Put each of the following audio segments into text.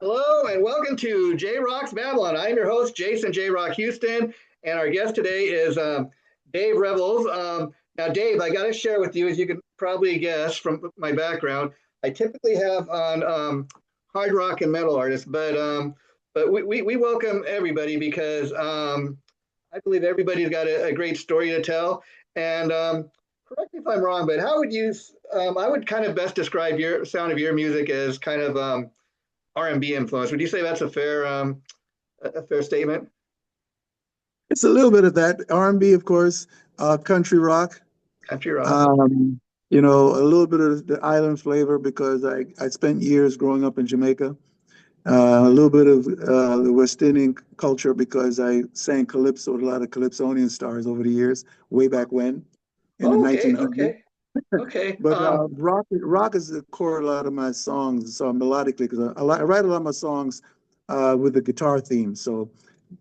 Hello and welcome to Jrock's Babylon. I'm your host, Jason Jrock Houston, and our guest today is Dave Revels. Now, Dave, I got to share with you, as you can probably guess from my background, I typically have on hard rock and metal artists, but we welcome everybody because I believe everybody's got a great story to tell. And correct me if I'm wrong, but how would you? I would kind of best describe your sound of your music as kind of R&B influence. Would you say that's a fair statement? It's a little bit of that R&B, of course, country rock. Country rock. Um, a little bit of the island flavor because I spent years growing up in Jamaica. A little bit of the West Indian culture because I sang calypso with a lot of calypsonian stars over the years, way back when in the Oh, okay, 1900s. okay, okay. But rock is the core of a lot of my songs, so melodically, because I write a lot of my songs with the guitar theme. So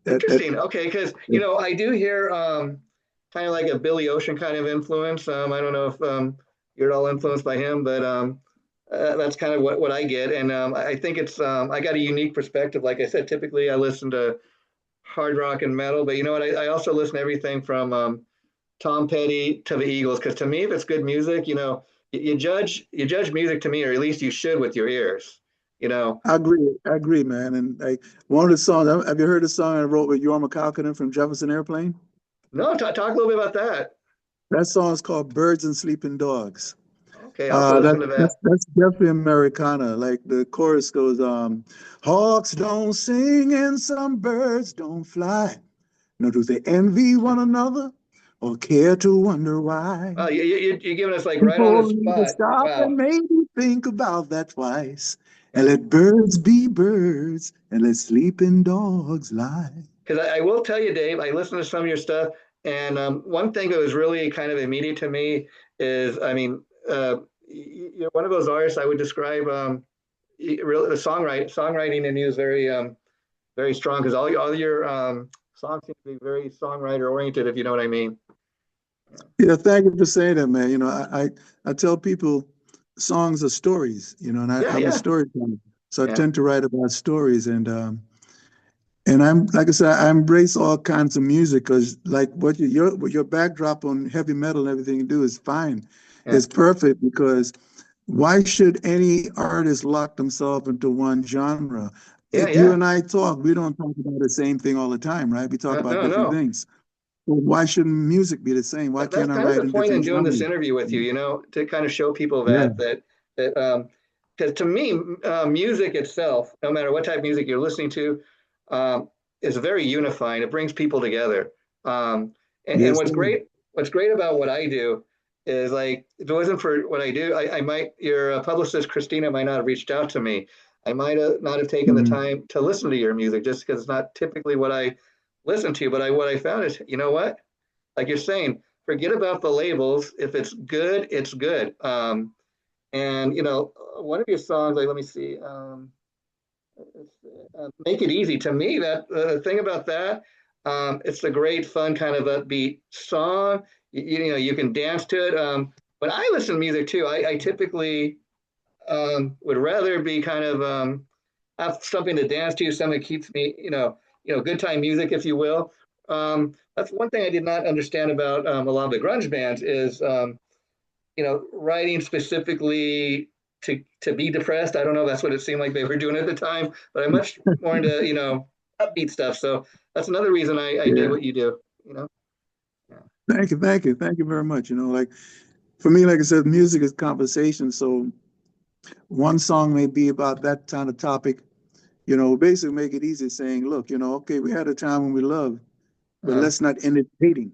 that Interesting. Okay, because I do hear kind of like a Billy Ocean kind of influence. I don't know if you're at all influenced by him, but that's kind of what I get, and I think it's I got a unique perspective. Like I said, typically I listen to hard rock and metal, but you know what? I also listen to everything from Tom Petty to the Eagles, because to me, if it's good music, you judge music to me, or at least you should with your ears. You know, I agree, man. And like one of the songs, have you heard the song I wrote with Yorma Kalkinen from Jefferson Airplane? no, talk a little bit about that. That song is called "Birds and Sleeping Dogs." Okay, I'll have to listen to that. That's definitely Americana. Like the chorus goes, "Hawks don't sing and some birds don't fly. Nor do they envy one another or care to wonder why. Oh, you're giving us like right on the People need to spot. stop and Wow. maybe think about that twice. And let birds be birds and let sleeping dogs lie." Because I will tell you, Dave, I listened to some of your stuff, and one thing that was really kind of immediate to me is, I mean, you're one of those artists I would describe. Really, the songwriting in you is very strong because all your songs seem to be very songwriter oriented, if you know what I mean. Yeah, thank you for saying that, man. I tell people songs are stories, and Yeah, I'm a yeah, storyteller. So I yeah. tend to write about stories and I'm like I said, I embrace all kinds of music because like your backdrop on heavy metal and everything you do is fine. Yeah. It's perfect because why should any artist lock themselves into one genre? Yeah, If you yeah. and I talk, we don't talk about the same thing all the time, right? We talk No, about no, different no. things. Well, why shouldn't music be the same? Why That's can't I kind of write the in point in different doing this genres? interview with you, to kind of show people Yeah, that because to me, music itself, no matter what type of music you're listening to, um, is very unifying. It brings people together. And yes, what's great about what I do is like if it wasn't for what I do, I might your publicist Christina might not have reached out to me. I might have not have taken the mhm. time to listen to your music just because it's not typically what I listen to. But what I found is, you know what? Like you're saying, forget about the labels. If it's good, it's good. And one of your songs, like let me see, "Make It Easy." To me, that the thing about that, it's a great, fun kind of upbeat song. You can dance to it. But I listen to music too. I typically would rather be kind of have something to dance to, something that keeps me, good time music, if you will. That's one thing I did not understand about a lot of the grunge bands is, writing specifically to be depressed. I don't know. That's what it seemed like they were doing at the time, but I'm much more into, upbeat stuff. So that's another reason I dig Yeah. what you do. You know. Yeah. Thank you very much. Like for me, like I said, music is conversation. So one song may be about that kind of topic. Basically make it easy, saying, look, okay, we had a time when we loved, but Uh, let's not end it hating.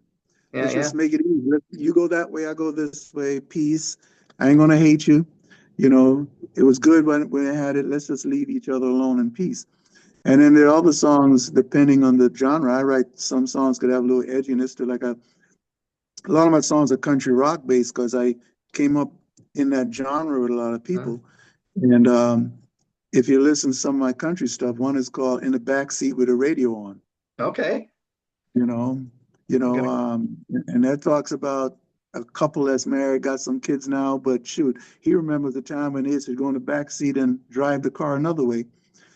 yeah. Let's Yeah. just make it easy. You go that way, I go this way. Peace. I ain't gonna hate you. You know, it was good when I had it. Let's just leave each other alone in peace. And then there are other songs, depending on the genre. I write some songs could have a little edginess to like a lot of my songs are country rock based because I came up in that genre with a lot of Uh, people. And if you listen to some of my country stuff, one is called "In the Backseat with the Radio On." okay. You know, I'm gonna. and that talks about a couple that's married, got some kids now, but shoot, he remembers the time when he used to go in the back seat and drive the car another way.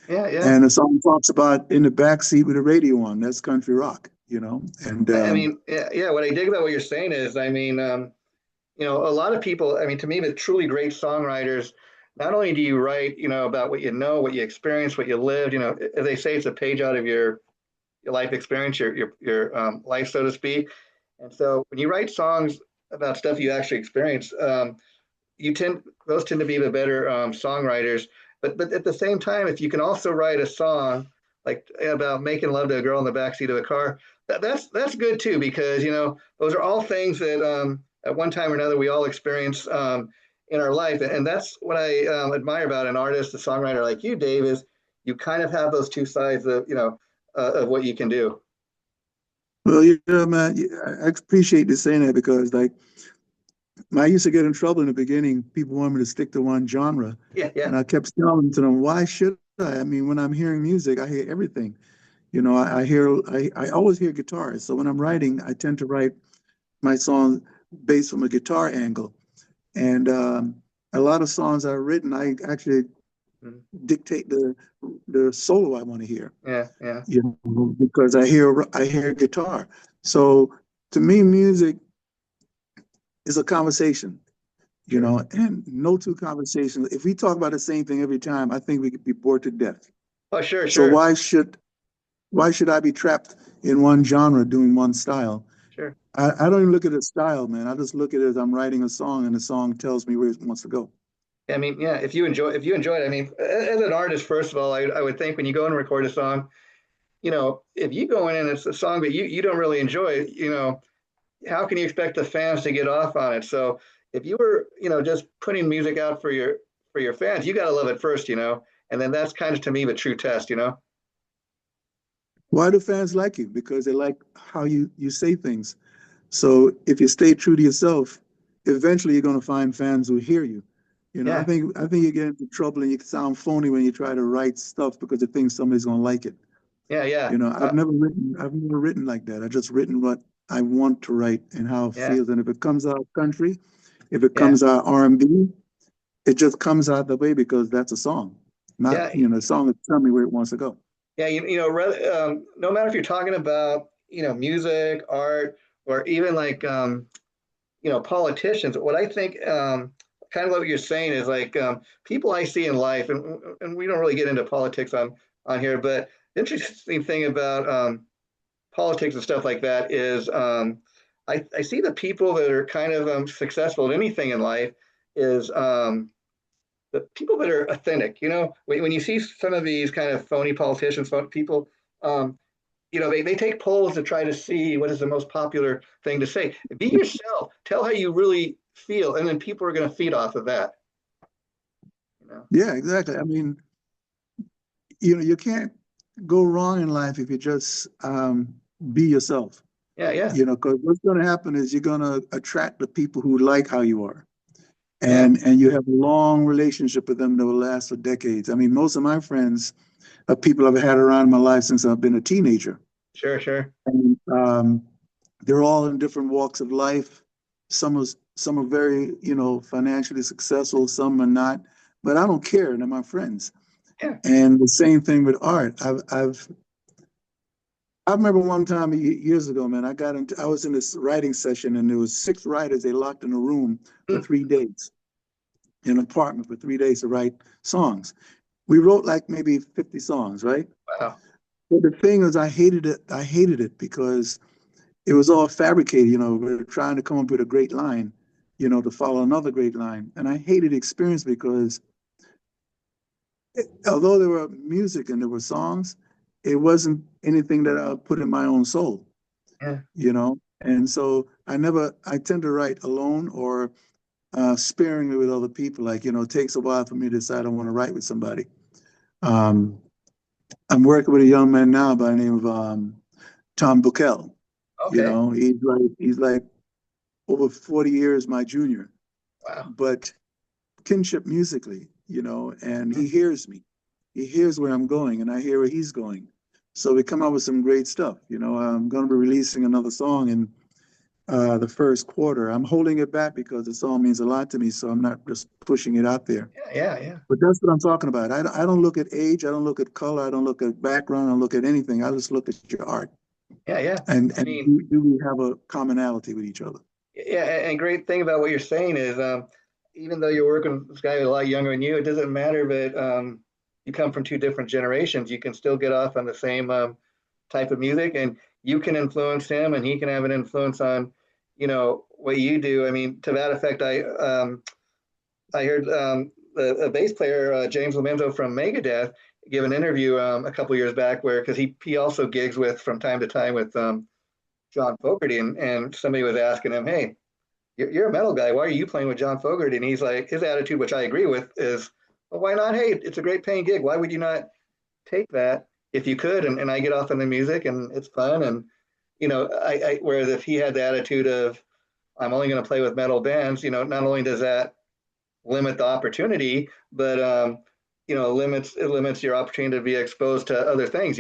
Yeah, yeah. And the song talks about in the back seat with the radio on. That's country rock, you know. And I mean, yeah, yeah. What I dig about what you're saying is, I mean, a lot of people, I mean, to me, the truly great songwriters, not only do you write, about what you know, what you experienced, what you lived, as they say, it's a page out of your life experience, your life, so to speak. And so when you write songs about stuff you actually experienced, those tend to be the better songwriters. But at the same time, if you can also write a song like about making love to a girl in the backseat of a car, that's good too, because those are all things that at one time or another we all experience in our life, and that's what I admire about an artist, a songwriter like you, Dave, is you kind of have those two sides of what you can do. well, man, I appreciate you saying that because, like, I used to get in trouble in the beginning. People want me to stick to one genre, Yeah, yeah. and I kept telling to them, "Why should I? I mean, when I'm hearing music, I hear everything. I always hear guitars. So when I'm writing, I tend to write my songs based from a guitar angle. And a lot of songs I've written, I actually Mhm. dictate the solo I want to hear, Yeah, yeah, because I hear guitar. So to me, music is a conversation, sure. and no two conversations. If we talk about the same thing every time, I think we could be bored to death. Oh, sure, So sure, why should I be trapped in one genre doing one style? sure. I don't even look at a style, man. I just look at it as I'm writing a song, and the song tells me where it wants to go. I mean, yeah, if you enjoy it, I mean, as an artist, first of all, I would think when you go and record a song, if you go in and it's a song that you don't really enjoy, how can you expect the fans to get off on it? So if you were, just putting music out for your fans, you got to love it first, and then that's kind of to me the true test. Why do fans like you? Because they like how you say things. So if you stay true to yourself, eventually you're going to find fans who hear you. I Yeah, think you get into trouble and you sound phony when you try to write stuff because you think somebody's going to like it. yeah, yeah, I've never written like that. I just written what I want to write and how it yeah, feels. And if it comes out country, if it yeah, comes out R&B, it just comes out the way because that's a song. Not, yeah, a song that tell me where it wants to go. yeah. No matter if you're talking about music, art, or even like politicians. What I think, kind of what you're saying is like people I see in life, and we don't really get into politics on here, but the interesting thing about politics and stuff like that is I see the people that are kind of successful at anything in life is the people that are authentic. When you see some of these kind of phony politicians, people, um, they take polls to try to see what is the most popular thing to say. Be yourself. Tell how you really feel, and then people are going to feed off of that. You know? Yeah, exactly. I mean, you can't go wrong in life if you just be yourself. Yeah, yeah, Because what's going to happen is you're going to attract the people who like how you are, yeah. and you have a long relationship with them that will last for decades. I mean, most of my friends are people I've had around in my life since I've been a teenager, Sure, sure. and they're all in different walks of life. Some are very, financially successful. Some are not, but I don't care. They're my friends. Yeah. And the same thing with art. I remember one time years ago, man. I was in this writing session, and there was 6 writers. They locked in a room for Mm, 3 days, in an apartment for 3 days to write songs. We wrote like maybe 50 songs, right? wow. But the thing is, I hated it. I hated it because it was all fabricated. We were trying to come up with a great line, to follow another great line, and I hated the experience because although there were music and there were songs, it wasn't anything that I put in my own soul. Yeah, And so I tend to write alone or sparingly with other people. Like, it takes a while for me to decide I want to write with somebody. Um, I'm working with a young man now by the name of Tom Buckel. okay. He's like over 40 years my junior, Wow. but kinship musically, and Mm, he hears me. He hears where I'm going, and I hear where he's going. So we come up with some great stuff. I'm going to be releasing another song in the first quarter. I'm holding it back because the song means a lot to me, so I'm not just pushing it out there. Yeah, yeah, yeah, But that's what I'm talking about. I don't look at age, I don't look at color, I don't look at background, I don't look at anything. I just look at your art. yeah, yeah. I And mean, do we have a commonality with each other? yeah, and great thing about what you're saying is, even though you're working with this guy a lot younger than you, it doesn't matter. But you come from two different generations. You can still get off on the same type of music, and you can influence him, and he can have an influence on, what you do. I mean, to that effect, I heard a bass player, James Lomenzo from Megadeth, give an interview a couple years back where because he also gigs with from time to time with John Fogerty, and somebody was asking him, "Hey, you're a metal guy. Why are you playing with John Fogerty?" And he's like, his attitude, which I agree with, is, "Well, why not? Hey, it's a great paying gig. Why would you not take that if you could?" And I get off on the music and it's fun. And whereas if he had the attitude of, "I'm only going to play with metal bands," not only does that limit the opportunity, but it limits your opportunity to be exposed to other things.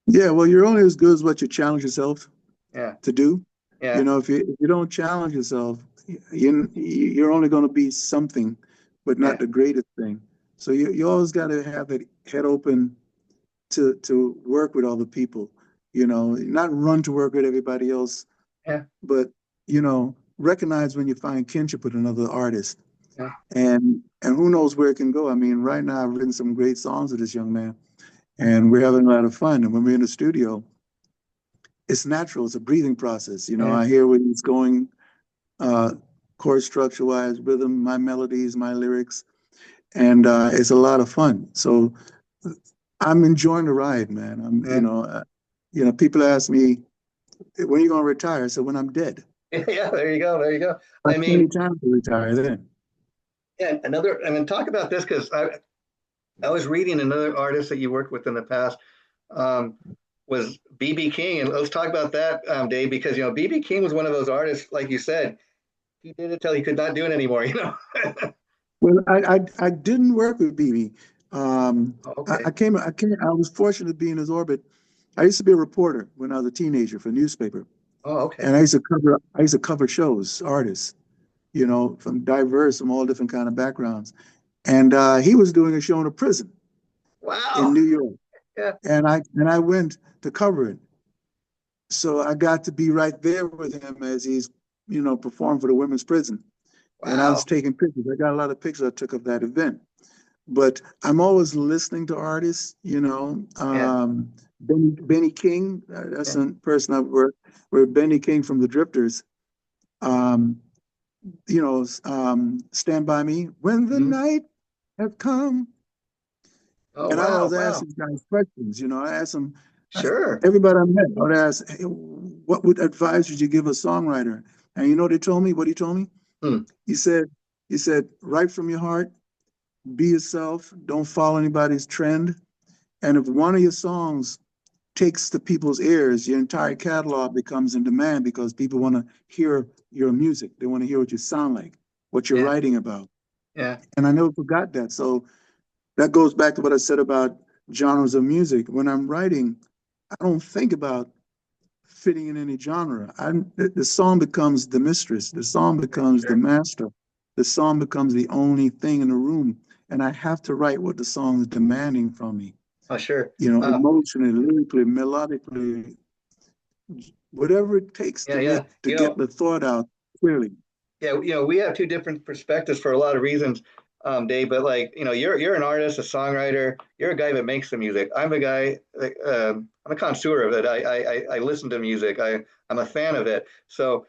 Yeah, well, you're only as good as what you challenge yourself Yeah, to do. You yeah, know, if you don't challenge yourself, you're only going to be something, but yeah, not the greatest thing. So you always got to have that head open to work with other people. You know, not run to work with everybody else, yeah, but recognize when you find kinship with another artist, yeah, and who knows where it can go. I mean, right now I've written some great songs with this young man, and we're having a lot of fun. And when we're in the studio, it's natural. It's a breathing process. You know, yeah, I hear where he's going, uh, chord structure wise, rhythm, my melodies, my lyrics, and it's a lot of fun. So I'm enjoying the ride, man. yeah. People ask me, when are you going to retire? I said, when I'm dead. Yeah, there you go, there you go. I I have plenty mean, of time to retire then. yeah, I mean, talk about this because I was reading another artist that you worked with in the past, um, was BB King, and let's talk about that, Dave, because BB King was one of those artists, like you said, he did it till he could not do it anymore. Well, I didn't work with BB. Okay. I was fortunate to be in his orbit. I used to be a reporter when I was a teenager for a newspaper, Oh, okay. and I used to cover shows, artists, from all different kind of backgrounds. And he was doing a show in a prison in Wow. New York, Yeah. and I went to cover it. So I got to be right there with him as he's, performed for the women's prison. And I was Wow. taking pictures. I got a lot of pictures I took of that event. But I'm always listening to artists, Yeah. Benny King, that's Yeah. a person I've worked with, Benny King from the Drifters. Um, Stand By Me, when the Mhm. night has come. Oh, And I wow. always ask Wow. these guys questions. I ask them, Sure. everybody I met, I would ask, hey, what would advice would you give a songwriter? And you know what they told me? What he told me? Hmm. He said, write from your heart, be yourself, don't follow anybody's trend. And if one of your songs takes to people's ears, your entire catalog becomes in demand because people want to hear your music. They want to hear what you sound like, what you're Yeah. writing about. Yeah. And I never forgot that. So that goes back to what I said about genres of music. When I'm writing, I don't think about fitting in any genre. The song becomes the mistress. The song becomes the Sure. master. The song becomes the only thing in the room. And I have to write what the song is demanding from me. Oh, sure. Emotionally, lyrically, melodically, whatever it takes Yeah. to Yeah. get the thought out clearly. Yeah, we have two different perspectives for a lot of reasons, Dave. But like, you're an artist, a songwriter. You're a guy that makes the music. I'm a guy. I'm a connoisseur of it. I listen to music. I'm a fan of it. So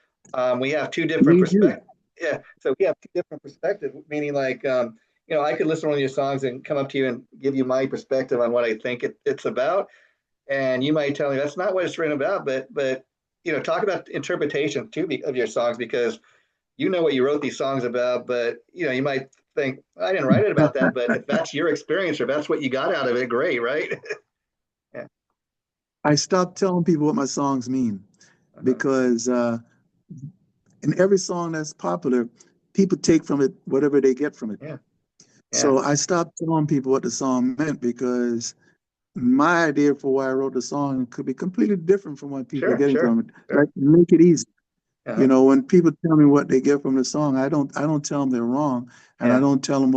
we have two different Need you. perspectives. Yeah. So we have two different perspectives. Meaning, like, I could listen to one of your songs and come up to you and give you my perspective on what I think it's about, and you might tell me that's not what it's written about. But talk about interpretation too of your songs because what you wrote these songs about, but you might think I didn't write it about that. But if that's your experience or that's what you got out of it, great, right? Yeah. I stopped telling people what my songs mean Uh-huh. because in every song that's popular, people take from it whatever they get from it. Yeah. Yeah. So I stopped telling people what the song meant because my idea for why I wrote the song could be completely different from what people are Sure, getting sure, from it. Like sure. make it easy. You Uh-huh. know, when people tell me what they get from the song, I don't tell them they're wrong, and I Yeah, don't tell them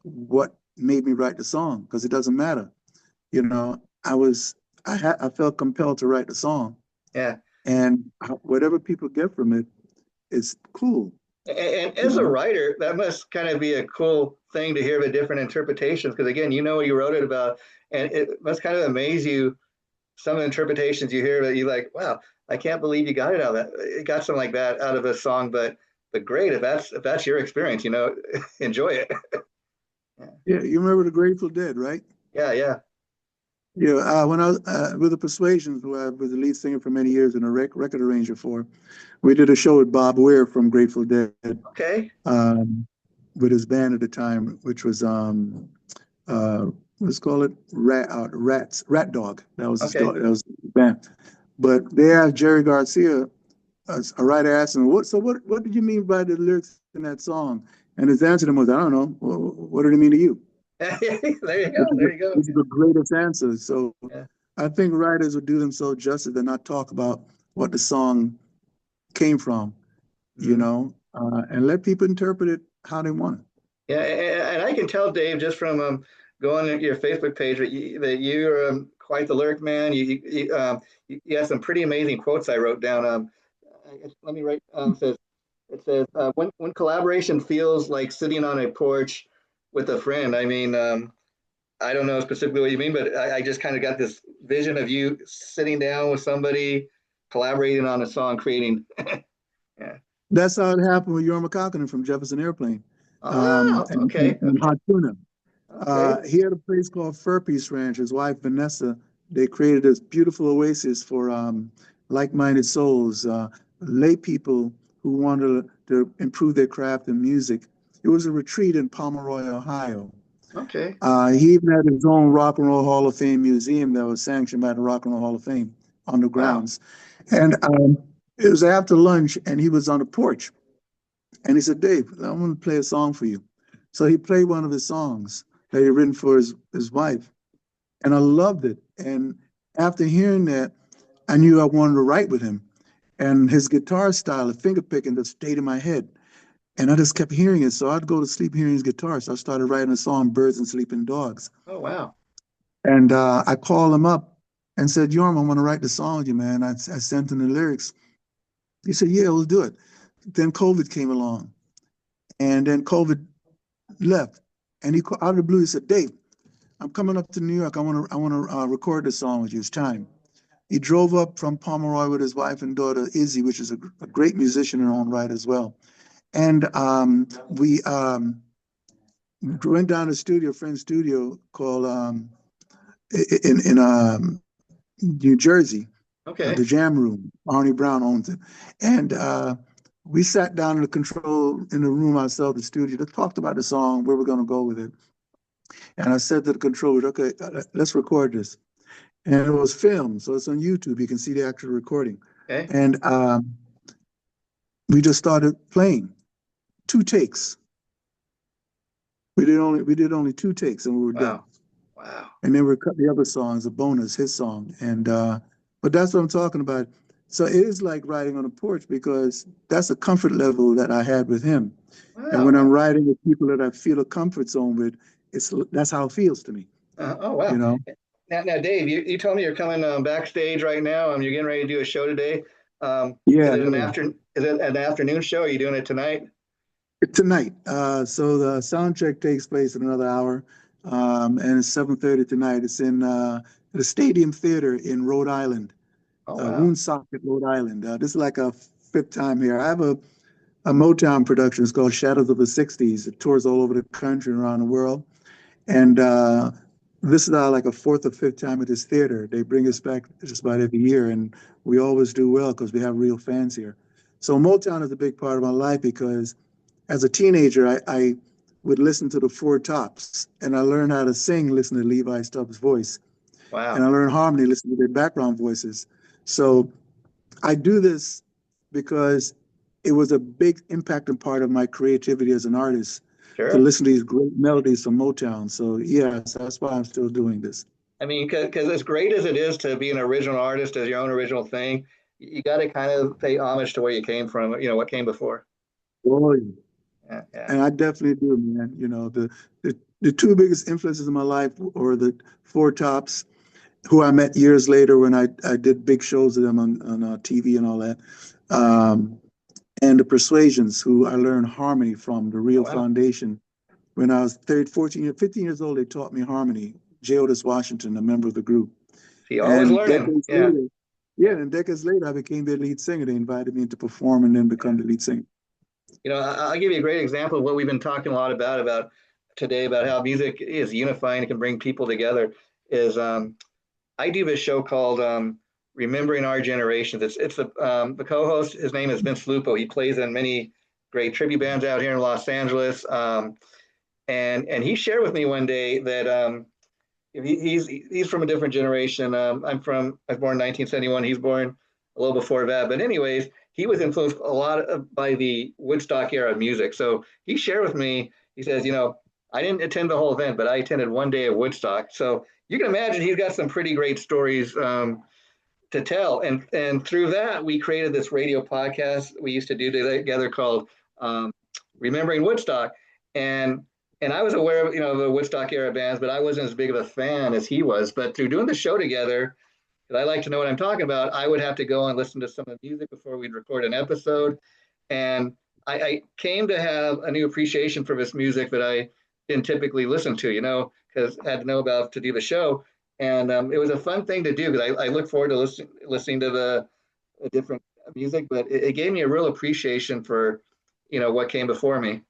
what made me write the song because it doesn't matter. You know, I felt compelled to write the song, yeah. and whatever people get from it is cool. And You as a know, writer, that must kind of be a cool thing to hear the different interpretations. Because again, you know what you wrote it about, and it must kind of amaze you some of the interpretations you hear that you like, wow, I can't believe you got it out of that. It got something like that out of a song, but great if that's your experience, you know, enjoy it. Yeah, yeah. You remember the Grateful Dead, right? yeah, yeah. Yeah, when I was with the Persuasions, who I was the lead singer for many years and a record arranger for, we did a show with Bob Weir from Grateful Dead, Okay, um, with his band at the time, which was uh, let's call it Rat Dog. That was his okay. dog. That was his band. But they asked Jerry Garcia, a writer asked him, what did you mean by the lyrics in that song? And his answer to them was, I don't know. What did it mean to you? There you Which go. is There you go. which is the greatest answer. So Yeah. I think writers would do themselves justice and not talk about what the song came from, Mhm. and let people interpret it how they want it. Yeah, and I can tell, Dave, just from going to your Facebook page that you're quite the lyric man. You have some pretty amazing quotes I wrote down. Let me write. It says when collaboration feels like sitting on a porch with a friend. I mean, I don't know specifically what you mean, but I just kind of got this vision of you sitting down with somebody, collaborating on a song, creating. Yeah. That's how it happened with Yorma Kakinen from Jefferson Airplane, Oh, and, okay, and okay, Hot Tuna. okay. He had a place called Furpees Ranch. His wife, Vanessa, they created this beautiful oasis for like-minded souls, lay people who wanted to improve their craft and music. It was a retreat in Pomeroy, Ohio. Okay. He even had his own Rock and Roll Hall of Fame museum that was sanctioned by the Rock and Roll Hall of Fame on the Wow. grounds. And it was after lunch, and he was on the porch. And he said, Dave, I want to play a song for you. So he played one of his songs that he had written for his wife. And I loved it. And after hearing that, I knew I wanted to write with him. And his guitar style, the finger picking, just stayed in my head. And I just kept hearing it. So I'd go to sleep hearing his guitar. So I started writing a song, Birds and Sleeping Dogs. Oh, wow. And I called him up and said, Yorm, I want to write the song with you, man. I sent him the lyrics. He said, yeah, we'll do it. Then COVID came along. And then COVID left. And he out of the blue, he said, Dave, I'm coming up to New York. I want to record this song with you. It's time. He drove up from Pomeroy with his wife and daughter, Izzy, which is a great musician in her own right as well. And we went down to a friend's studio called in New Jersey, the Okay. Jam Room. Arnie Brown owns it. And we sat down in the room outside the studio to talked about the song, where we're going to go with it. And I said to the controller, okay, let's record this. And it was filmed, so it's on YouTube. You can see the actual recording. Okay. And we just started playing 2 takes. We did only 2 takes, and we were done. Wow. Wow. And then we cut the other songs, a bonus, his song. And but that's what I'm talking about. So it is like writing on a porch because that's a comfort level that I had with him. And when I'm Wow. writing with people that I feel a comfort zone with, that's how it feels to me. Oh, You wow. know? Now, Dave, you told me you're coming backstage right now. You're getting ready to do a show today. Yeah, yeah. Is it an afternoon show? Are you doing it tonight? Tonight. So the sound check takes place in another hour, and it's 7:30 tonight. It's in the Stadium Theater in Rhode Island, Oh, wow. Woonsocket, Rhode Island. This is like a fifth time here. I have a Motown production. It's called Shadows of the '60s. It tours all over the country and around the world. And this is like a fourth or fifth time at this theater. They bring us back just about every year, and we always do well because we have real fans here. So Motown is a big part of my life because as a teenager, I would listen to the Four Tops, and I learned how to sing, listen to Levi Stubbs' voice, and I Wow. learned harmony, listen to their background voices. So I do this because it was a big impacting part of my creativity as an artist to Sure. listen to these great melodies from Motown. So yes, that's why I'm still doing this. I mean, because as great as it is to be an original artist as your own original thing, you got to kind of pay homage to where you came from, what came before. Oh, Yeah, yeah. and I definitely do, man. The two biggest influences in my life were the Four Tops, who I met years later when I did big shows with them on TV and all that. Um, and the Persuasions, who I learned harmony from, the Oh, real wow. foundation. When I was 13, 14, 15 years old, they taught me harmony. J. Otis Washington, a member of the group. See, always And learning. decades Yeah, later, yeah, yeah. and decades later, I became their lead singer. They invited me to perform and then Yeah. become the lead singer. I'll give you a great example of what we've been talking a lot about today, about how music is unifying and can bring people together. Is I do this show called Remembering Our Generations. It's the co-host. His name is Vince Lupo. He plays in many great tribute bands out here in Los Angeles. And he shared with me one day that he's from a different generation. I was born in 1971. He's born a little before that. But anyways, he was influenced a lot by the Woodstock era of music. So he shared with me. He says, I didn't attend the whole event, but I attended one day of Woodstock. So you can imagine he's got some pretty great stories to tell. And through that, we created this radio podcast we used to do together called Remembering Woodstock. And and I was aware of the Woodstock era bands, but I wasn't as big of a fan as he was. But through doing the show together, because I like to know what I'm talking about, I would have to go and listen to some of the music before we'd record an episode. And I came to have a new appreciation for this music that I didn't typically listen to, because I had to know about to do the show. And it was a fun thing to do because I look forward to listening to the different music, but it gave me a real appreciation for, what came before me.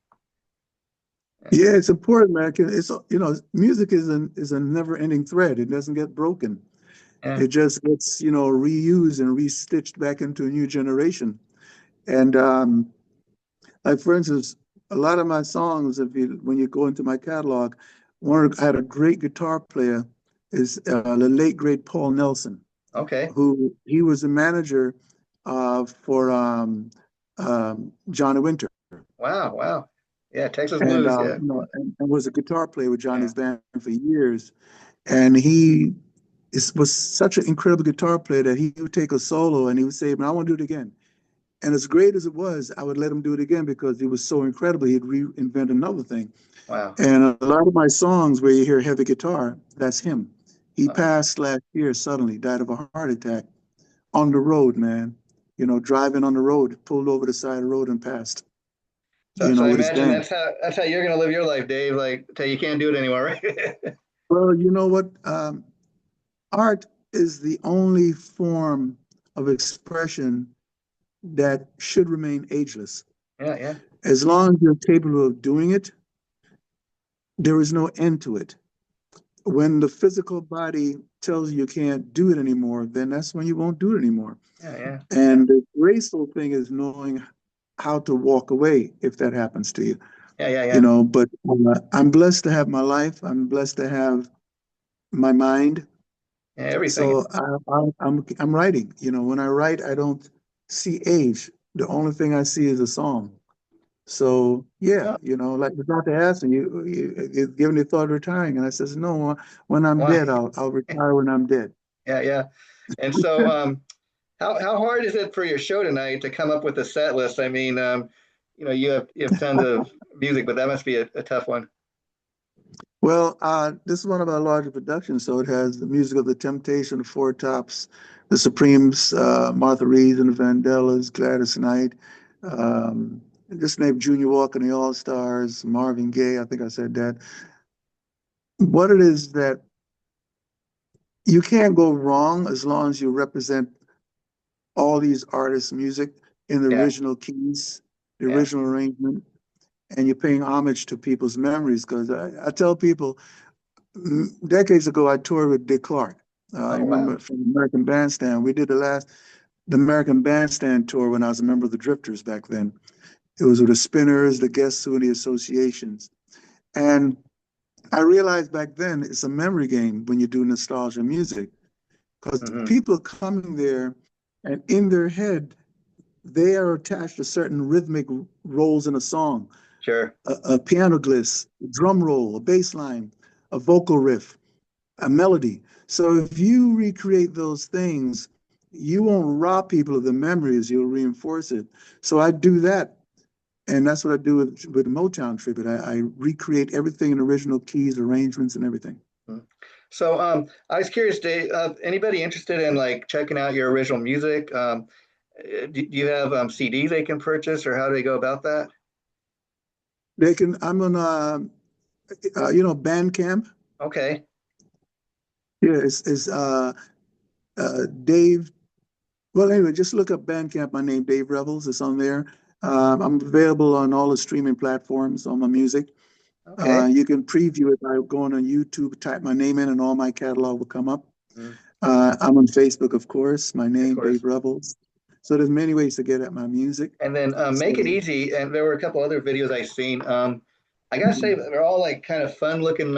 Yeah, it's important, man. Music is a never-ending thread. It doesn't get broken. Yeah. It just gets, reused and restitched back into a new generation. And like for instance, a lot of my songs, when you go into my catalog, I had a great guitar player, is the late great Paul Nelson, Okay. who he was the manager for Johnny Winter, Wow. Wow. Yeah. Texas and blues. Yeah. and was a guitar player with Yeah. Johnny's band for years. And he was such an incredible guitar player that he would take a solo and he would say, "Man, I want to do it again." And as great as it was, I would let him do it again because it was so incredible. He'd reinvent another thing. Wow. And a lot of my songs where you hear heavy guitar, that's him. He Wow. passed last year suddenly, died of a heart attack on the road, man. Driving on the road, pulled over the side of the road and passed, So I with his imagine band. that's how you're gonna live your life, Dave. Like, till you can't do it anymore, right? Well, you know what? Art is the only form of expression that should remain ageless. Yeah. Yeah. As long as you're capable of doing it, there is no end to it. When the physical body tells you can't do it anymore, then that's when you won't do it anymore. Yeah. Yeah. And the graceful thing is knowing how to walk away if that happens to you. Yeah. Yeah. Yeah. But I'm blessed to have my life. I'm blessed to have my mind. Yeah. Everything. So I'm writing. When I write, I don't see age. The only thing I see is a song. So yeah, Oh, like the doctor asked me, you given the thought of retiring, and I says, no, when I'm why? dead, I'll retire when I'm dead. Yeah. Yeah. And so, how hard is it for your show tonight to come up with a set list? I mean, you have tons of music, but that must be a tough one. Well, this is one of our larger productions, so it has the music of the Temptation, the Four Tops, the Supremes, Martha Reeves and the Vandellas, Gladys Knight, um, just named Junior Walker and the All Stars, Marvin Gaye. I think I said that. What it is that you can't go wrong as long as you represent all these artists' music in the Yeah. original keys, the Yeah. original arrangement, and you're paying homage to people's memories. Because I tell people, decades ago, I toured with Dick Clark. I Oh, wow. remember from American Bandstand. We did the American Bandstand tour when I was a member of the Drifters back then. It was with the Spinners, the Guests Who, and the Associations. And I realized back then it's a memory game when you do nostalgia music because Hmm. people coming there and in their head, they are attached to certain rhythmic roles in a song, Sure. a piano gliss, a drum roll, a bass line, a vocal riff. a melody. So if you recreate those things, you won't rob people of the memories, you'll reinforce it. So I do that. And that's what I do with Motown tribute. I recreate everything in original keys, arrangements, and everything. Mhm. So I was curious, Dave, anybody interested in like checking out your original music? Do you have CDs they can purchase, or how do they go about that? They can. I'm on, Bandcamp. Okay, Yeah, it's Dave. Well, anyway, just look up Bandcamp. My name, Dave Revels. It's on there. I'm available on all the streaming platforms on my music. okay. You can preview it by going on YouTube, type my name in, and all my catalog will come up. Mm, I'm on Facebook, of course. My of name, course. Dave Revels. So there's many ways to get at my music. And then So, make it easy. And there were a couple other videos I've seen. I gotta say they're all like kind of fun looking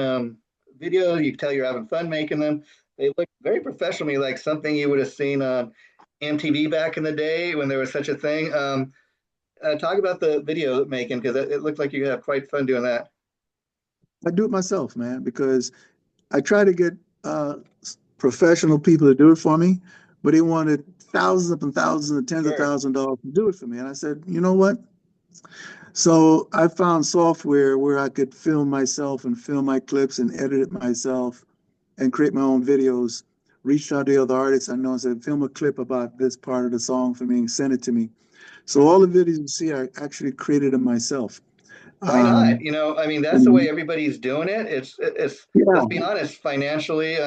videos. You can tell you're having fun making them. They look very professionally, like something you would have seen on MTV back in the day when there was such a thing. Talk about the video making because it looked like you have quite fun doing that. I do it myself, man, because I try to get professional people to do it for me, but they wanted thousands upon thousands and tens of Sure. thousands of dollars to do it for me. And I said, you know what? So I found software where I could film myself and film my clips and edit it myself and create my own videos. Reached out to other artists I know and said, film a clip about this part of the song for me and send it to me. So all the videos you see, I actually created them myself. Why not? Um, I mean, that's the way and everybody's doing it. It's let's be yeah, honest, financially,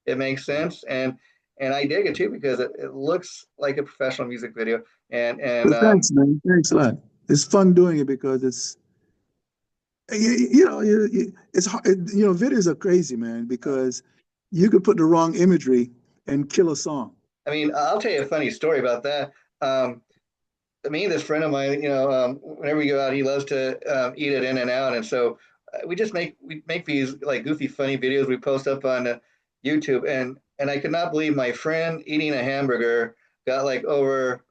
it makes sense, and I dig it too because it looks like a professional music video, and but thanks, man. Thanks a lot. It's fun doing it because it's hard. Videos are crazy, man, because you could put the wrong imagery and kill a song. I mean, I'll tell you a funny story about that. Um, Me and this friend of mine, whenever we go out, he loves to eat at In-N-Out, and so we make these like goofy, funny videos we post up on YouTube, and I could not believe my friend eating a hamburger got like over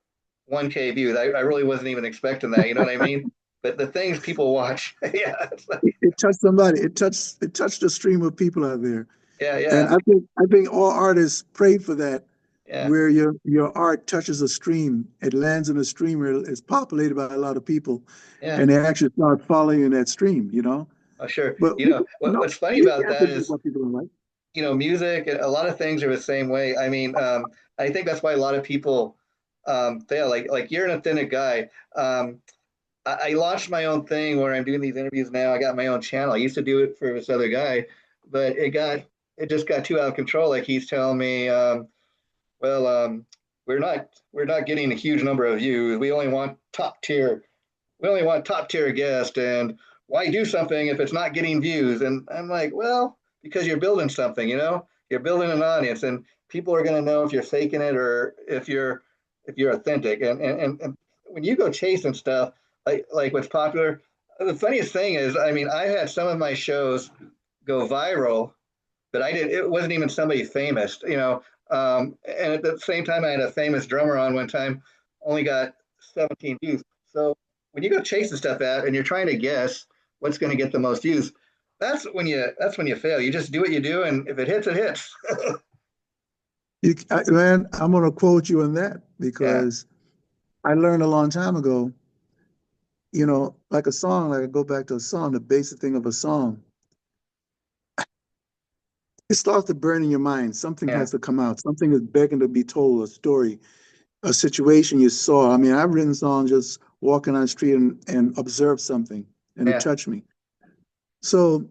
1K views. I really wasn't even expecting that. You know what I mean? But the things people watch, yeah, it's like, It touched somebody. It touched a stream of people out there. yeah, And yeah, I think all artists prayed for that, yeah, where your art touches a stream, it lands in a stream where it's populated by a lot of people, yeah. and they actually start following in that stream. Oh, sure. But What's funny you about can't that predict is what people are like. music, a lot of things are the same way. I mean, I think that's why a lot of people fail. Like you're an authentic guy. I launched my own thing where I'm doing these interviews now. I got my own channel. I used to do it for this other guy, but it just got too out of control. Like he's telling me, well, we're not getting a huge number of views. We only want top tier guests, and why do something if it's not getting views? And I'm like, well, because you're building something, you're building an audience, and people are going to know if you're faking it or if you're authentic. And when you go chasing stuff like what's popular, the funniest thing is, I mean, I had some of my shows go viral, but it wasn't even somebody famous. And at the same time, I had a famous drummer on one time, only got 17 views. So when you go chasing stuff out and you're trying to guess what's going to get the most views, that's when you fail. You just do what you do, and if it hits, it hits. Man, I'm going to quote you on that Yeah, because I learned a long time ago. Like a song, like I go back to a song, the basic thing of a song, it starts to burn in your mind. Something yeah, has to come out. Something is begging to be told, a story, a situation you saw. I mean, I've written songs just walking on the street and observed something and it yeah, touched me. So,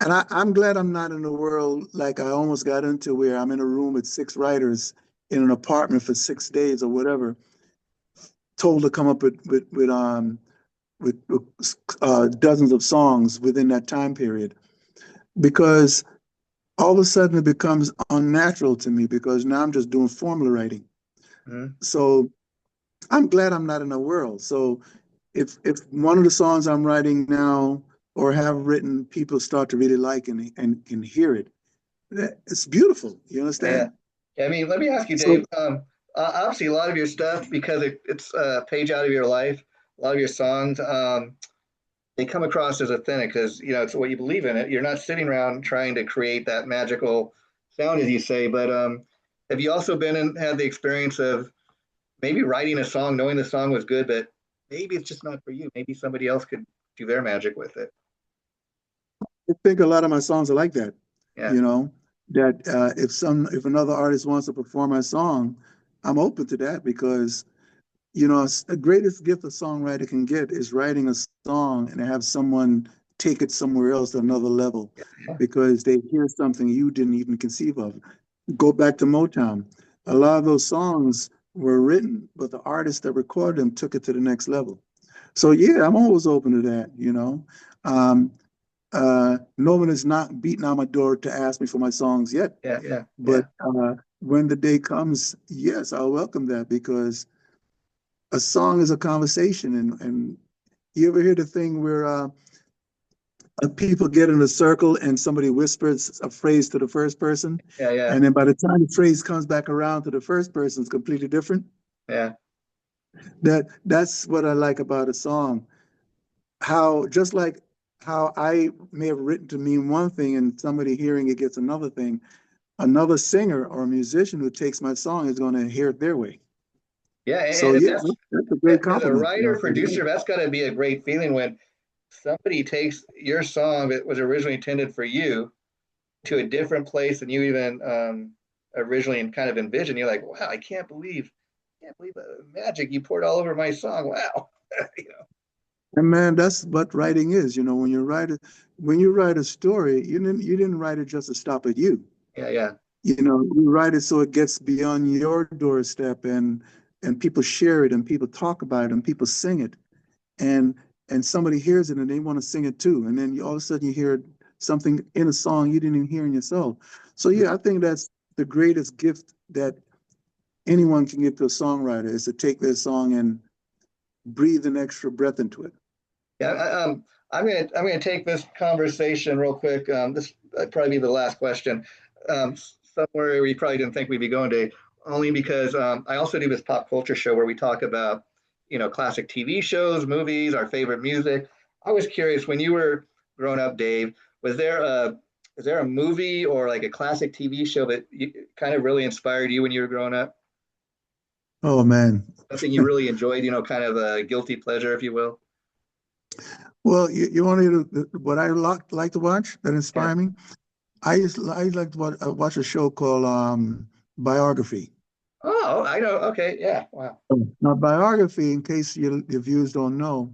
and I'm glad I'm not in a world like I almost got into where I'm in a room with six writers in an apartment for 6 days or whatever, told to come up with dozens of songs within that time period. Because all of a sudden it becomes unnatural to me because now I'm just doing formula writing. mhm, So I'm glad I'm not in a world. So if one of the songs I'm writing now or have written, people start to really like and can hear it, it's beautiful. You yeah. understand? I mean, let me ask you, So Dave. Obviously, a lot of your stuff because it's a page out of your life. A lot of your songs. they come across as authentic because it's what you believe in it. You're not sitting around trying to create that magical sound, as you say. But have you also been and had the experience of maybe writing a song, knowing the song was good, but maybe it's just not for you. Maybe somebody else could do their magic with it. I think a lot of my songs are like that, Yeah, you know, that if another artist wants to perform my song, I'm open to that because, the greatest gift a songwriter can get is writing a song and have someone take it somewhere else to another level yeah, because they hear something you didn't even conceive of. Go back to Motown. A lot of those songs were written, but the artist that recorded them took it to the next level. So yeah, I'm always open to that. Um, no one has not beaten on my door to ask me for my songs yet, yeah, yeah, yeah, but when the day comes, yes, I'll welcome that because a song is a conversation, and you ever hear the thing where people get in a circle and somebody whispers a phrase to the first person, yeah, yeah, and then by the time the phrase comes back around to the first person, it's completely different. yeah, That's what I like about a song. How just like how I may have written to mean one thing and somebody hearing it gets another thing, another singer or musician who takes my song is going to hear it their way. yeah. So And yeah, that's that's a great as a compliment, writer for sure. producer, that's got to be a great feeling when somebody takes your song that was originally intended for you to a different place than you even originally kind of envisioned. You're like, wow, can't believe the magic you poured all over my song. Wow. you know, And man, that's what writing is. When you write a story, you didn't write it just to stop at you. yeah, yeah, You write it so it gets beyond your doorstep and people share it and people talk about it and people sing it and somebody hears it and they want to sing it too. And then all of a sudden you hear something in a song you didn't even hear in yourself. So yeah, I think that's the greatest gift that anyone can give to a songwriter is to take their song and breathe an extra breath into it. yeah. I'm gonna take this conversation real quick. This would probably be the last question. Somewhere we probably didn't think we'd be going to, only because I also do this pop culture show where we talk about classic TV shows, movies, our favorite music. I was curious when you were growing up, Dave. Was there a is there a movie or like a classic TV show that kind of really inspired you when you were growing up? Oh man. Something you really enjoyed, kind of a guilty pleasure, if you will. Well, you want to what I like to watch that Yeah. inspire me? I like to watch a show called Biography. Oh, I know. Okay. Yeah. Wow. Now, Biography, in case your viewers don't know,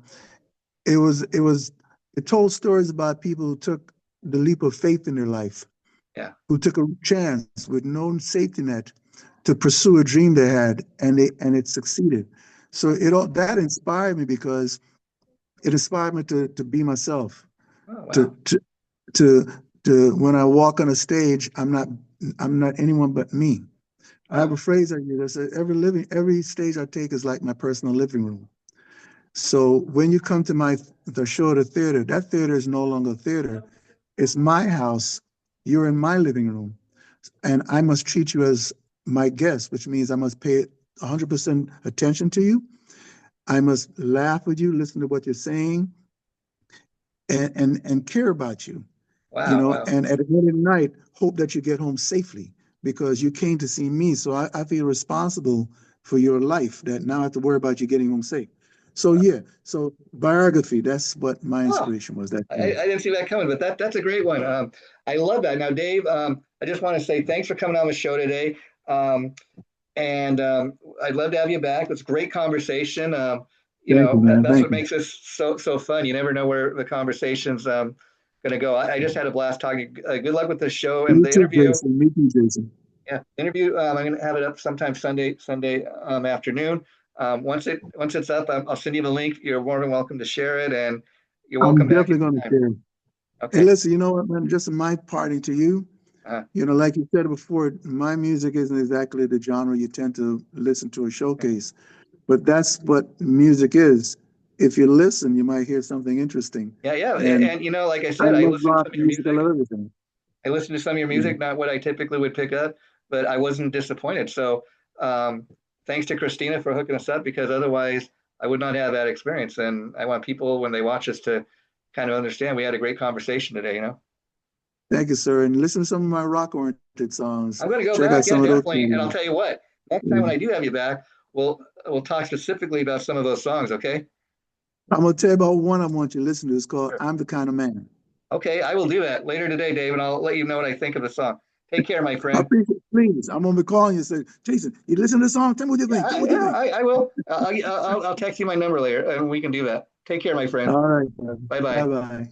it told stories about people who took the leap of faith in their life, Yeah. who took a chance with no safety net to pursue a dream they had, and it succeeded. So it all that inspired me because it inspired me to be myself, Oh, to wow. to to to when I walk on a stage, I'm not anyone but me. I have Wow. a phrase I use. I say every stage I take is like my personal living room. So when you come to the show at the theater, that theater is no longer a theater. It's my house. You're in my living room, and I must treat you as my guest, which means I must pay 100% attention to you. I must laugh with you, listen to what you're saying, and care about you. Wow. Wow. And at the end of the night, hope that you get home safely because you came to see me. So I feel responsible for your life that now I have to worry about you getting home safe. So Wow. yeah, so Biography, that's what my Oh, inspiration was. That I didn't see that coming, but that's a great one. I love that. Now, Dave, I just want to say thanks for coming on the show today. Um, and I'd love to have you back. It's a great conversation. Thank you, man. That's Thank what you. makes this so fun. You never know where the conversation's going to go. I just had a blast talking. Good luck with the show and Me the too, interview. Jason. Me too, Jason. Yeah, interview. I'm going to have it up sometime Sunday afternoon. Once it's up, I'll send you the link. You're more than welcome to share it, and you're I'm welcome back definitely going to anytime. share. Hey, Okay. listen, you know what, man? Just my parting to you. Uh, Like you said before, my music isn't exactly the genre you tend to listen to or showcase. But that's what music is. If you listen, you might hear something interesting. yeah, yeah, And and like I I said, I love listened to rock some of your music. I music. love everything. I listened to some of your Yeah. music, not what I typically would pick up, but I wasn't disappointed. So, thanks to Christina for hooking us up because otherwise I would not have that experience. And I want people when they watch us to kind of understand. We had a great conversation today, you know. Thank you, sir. And listen to some of my rock-oriented songs. I'm going to go Check out back, yeah, some of those definitely. And I'll songs. tell you what, next time when Yeah. I do have you back, we'll talk specifically about some of those songs, okay? I'm gonna tell you about one I want you to listen to. It's called Sure. "I'm the Kind of Man." Okay, I will do that later today, Dave, and I'll let you know what I think of the song. Take care, my I friend. appreciate it. Please, I'm gonna be calling you and say, Jason, you listen to the song? Tell me what you Yeah, think. Tell me what you yeah, think. I will. I'll text you my number later, and we can do that. Take care, my friend. All right. Bye Bye bye. bye.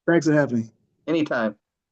Thanks for having me. Anytime.